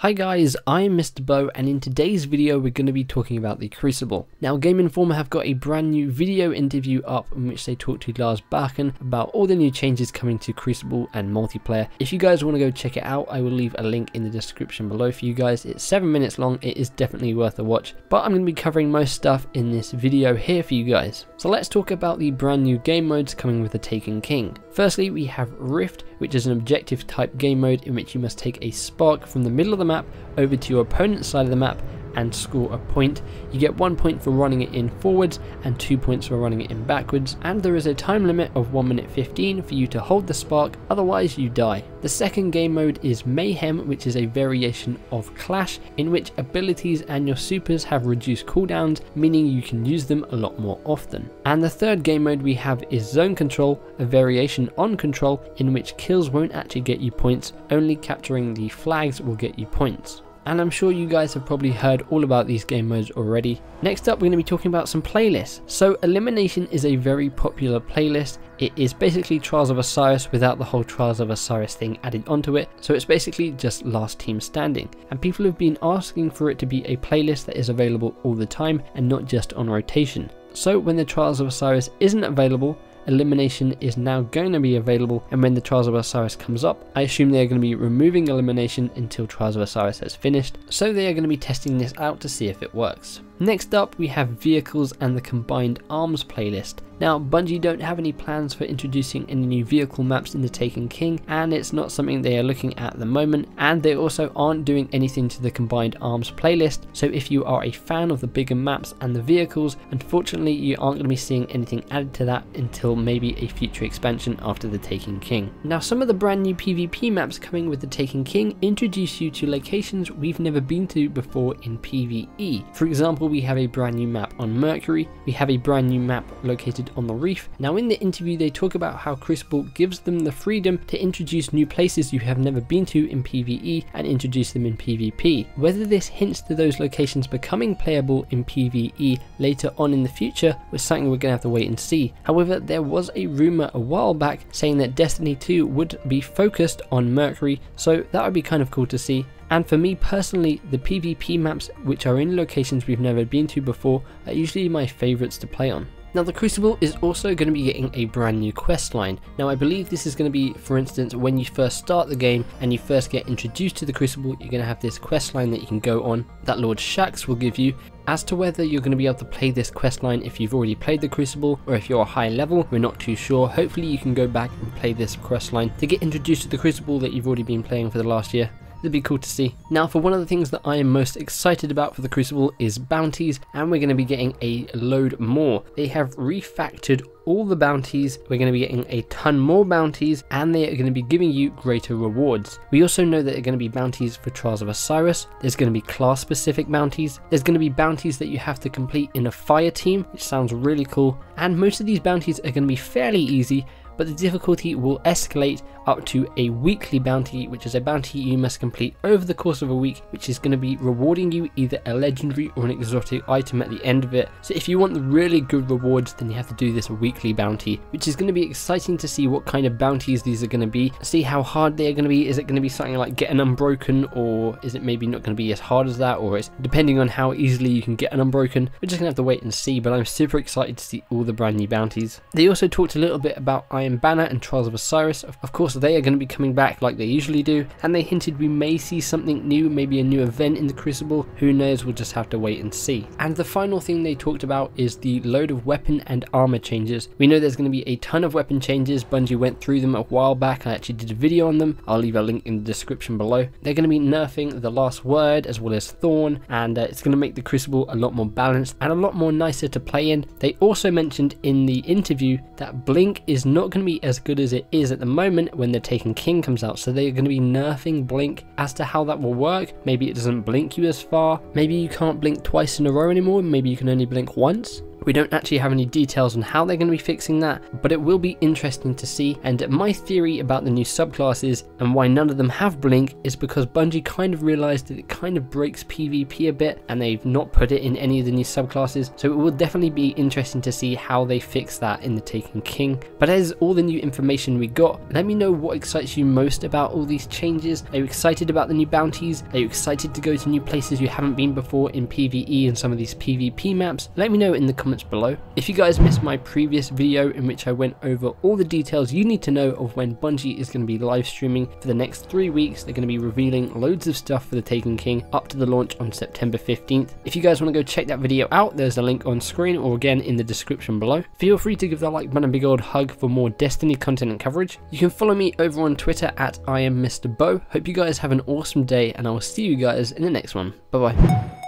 Hi guys, I'm Mr. Bo, and in today's video we're going to be talking about the Crucible. Now Game Informer have got a brand new video interview up in which they talk to Lars Bakken about all the new changes coming to Crucible and multiplayer. If you guys want to go check it out, I will leave a link in the description below for you guys. It's 7 minutes long, it is definitely worth a watch, but I'm going to be covering most stuff in this video here for you guys. So let's talk about the brand new game modes coming with the Taken King. Firstly, we have Rift, which is an objective type game mode in which you must take a spark from the middle of the map over to your opponent's side of the map and score a point. You get 1 point for running it in forwards and 2 points for running it in backwards, and there is a time limit of 1 minute 15 for you to hold the spark, otherwise you die. The second game mode is Mayhem, which is a variation of Clash in which abilities and your supers have reduced cooldowns, meaning you can use them a lot more often. And the third game mode we have is Zone Control, a variation on Control in which kills won't actually get you points, only capturing the flags will get you points. And I'm sure you guys have probably heard all about these game modes already. Next up, we're going to be talking about some playlists. So Elimination is a very popular playlist. It is basically Trials of Osiris without the whole Trials of Osiris thing added onto it. So it's basically just Last Team Standing. And people have been asking for it to be a playlist that is available all the time and not just on rotation. So when the Trials of Osiris isn't available, Elimination is now going to be available, and when the Trials of Osiris comes up, I assume they are going to be removing Elimination until Trials of Osiris has finished, so they are going to be testing this out to see if it works. Next up, we have Vehicles and the Combined Arms playlist. Now, Bungie don't have any plans for introducing any new vehicle maps in the Taken King, and it's not something they are looking at the moment, and they also aren't doing anything to the Combined Arms playlist, so if you are a fan of the bigger maps and the vehicles, unfortunately you aren't going to be seeing anything added to that until maybe a future expansion after the Taken King. Now, some of the brand new PvP maps coming with the Taken King introduce you to locations we've never been to before in PvE. For example, we have a brand new map on Mercury, we have a brand new map located on the Reef. Now in the interview they talk about how Crucible gives them the freedom to introduce new places you have never been to in PvE and introduce them in PvP. Whether this hints to those locations becoming playable in PvE later on in the future was something we're going to have to wait and see. However, there was a rumour a while back saying that Destiny 2 would be focused on Mercury, so that would be kind of cool to see. And for me personally, the PvP maps which are in locations we've never been to before are usually my favourites to play on. Now the Crucible is also going to be getting a brand new quest line. Now I believe this is going to be, for instance, when you first start the game and you first get introduced to the Crucible, you're going to have this quest line that you can go on that Lord Shaxx will give you. As to whether you're going to be able to play this quest line if you've already played the Crucible or if you're a high level, we're not too sure. Hopefully you can go back and play this quest line to get introduced to the Crucible that you've already been playing for the last year. It'd be cool to see. Now, for one of the things that I am most excited about for the Crucible is bounties, and we're going to be getting a load more. They have refactored all the bounties, we're going to be getting a ton more bounties, and they are going to be giving you greater rewards. We also know that there are going to be bounties for Trials of Osiris, there's going to be class specific bounties, there's going to be bounties that you have to complete in a fire team, which sounds really cool, and most of these bounties are going to be fairly easy, but the difficulty will escalate up to a weekly bounty, which is a bounty you must complete over the course of a week, which is going to be rewarding you either a legendary or an exotic item at the end of it. So if you want the really good rewards, then you have to do this weekly bounty, which is going to be exciting to see what kind of bounties these are going to be, see how hard they are going to be. Is it going to be something like get an unbroken, or is it maybe not going to be as hard as that, or it's depending on how easily you can get an unbroken. We're just going to have to wait and see, but I'm super excited to see all the brand new bounties. They also talked a little bit about Iron Banner and Trials of Osiris. Of course they are going to be coming back like they usually do, and they hinted we may see something new, maybe a new event in the Crucible. Who knows, we'll just have to wait and see. And the final thing they talked about is the load of weapon and armor changes. We know there's going to be a ton of weapon changes. Bungie went through them a while back, I actually did a video on them, I'll leave a link in the description below. They're going to be nerfing the Last Word as well as Thorn, and it's going to make the Crucible a lot more balanced and a lot more nicer to play in. They also mentioned in the interview that Blink is not going to be as good as it is at the moment when the Taken King comes out, so they're going to be nerfing Blink. As to how that will work, maybe it doesn't blink you as far, maybe you can't blink twice in a row anymore, maybe you can only blink once. We don't actually have any details on how they're going to be fixing that, but it will be interesting to see. And my theory about the new subclasses and why none of them have blink is because Bungie kind of realized that it kind of breaks PvP a bit, and they've not put it in any of the new subclasses, so it will definitely be interesting to see how they fix that in the Taken King. But that is all the new information we got. Let me know what excites you most about all these changes. Are you excited about the new bounties? Are you excited to go to new places you haven't been before in PvE and some of these PvP maps? Let me know in the comments below. If you guys missed my previous video in which I went over all the details you need to know of when Bungie is going to be live streaming for the next 3 weeks, they're going to be revealing loads of stuff for the Taken King up to the launch on September 15th. If you guys want to go check that video out, there's a link on screen or again in the description below. Feel free to give that like button a big old hug for more Destiny content and coverage. You can follow me over on Twitter at I am Mr. Bo. Hope you guys have an awesome day, and I will see you guys in the next one. Bye bye.